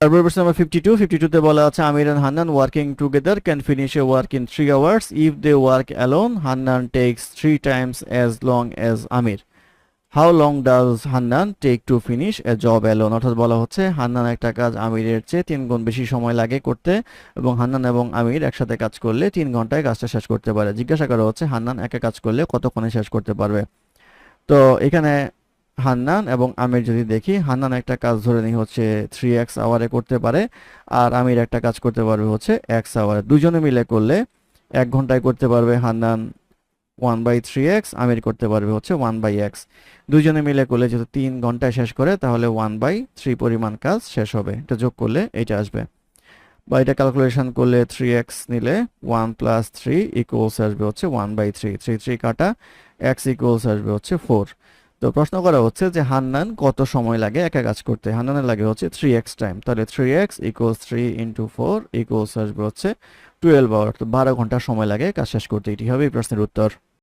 তারপর প্রশ্ন নাম্বার 52 তে বলা আছে Amir and Hannan working together can finish a work in 3 hours if they work alone Hannan takes 3 times as long as Amir. How long does Hannan take to finish a job alone, অর্থাৎ বলা হচ্ছে হান্নান একটা কাজ আমিরের চেয়ে 3 গুণ বেশি সময় লাগে করতে এবং হান্নান এবং আমির একসাথে কাজ করলে 3 ঘন্টায় কাজটা শেষ করতে পারে। জিজ্ঞাসা করা হচ্ছে হান্নান একা কাজ করলে কতক্ষণে শেষ করতে পারবে। তো এখানে হান্নান এবং আমির যদি দেখি, হান্নান একটা কাজ ধরে নিই হচ্ছে 3x আওয়ারে করতে পারে আর আমির একটা কাজ করতে পারবে হচ্ছে x আওয়ারে। দুজনে মিলে করলে 1 ঘন্টায় করতে পারবে হান্নান 1/3x, আমির করতে পারবে হচ্ছে 1/x। দুজনে মিলে করলে যেহেতু 3 ঘন্টায় শেষ করে তাহলে 1/3 পরিমাণ কাজ শেষ হবে। এটা যোগ করলে এইটা আসবে, বা এটা ক্যালকুলেশন করলে 3x নিলে 1 + 3 ইকুয়ালস আসবে হচ্ছে 1/3, 3 কাটা x ইকুয়ালস আসবে হচ্ছে 4। তো প্রশ্ন করা হচ্ছে যে হান্নান কত সময় লাগে একা কাজ করতে। হান্নানের লাগে হচ্ছে 3x টাইম, তাহলে 3x ইকুয়ালস 3 × 4 ইকুয়ালস আসবে হচ্ছে 12 আওয়ার, তো 12 ঘন্টা সময় লাগে কাজ শেষ করতে। এটি হবে এই প্রশ্নের উত্তর।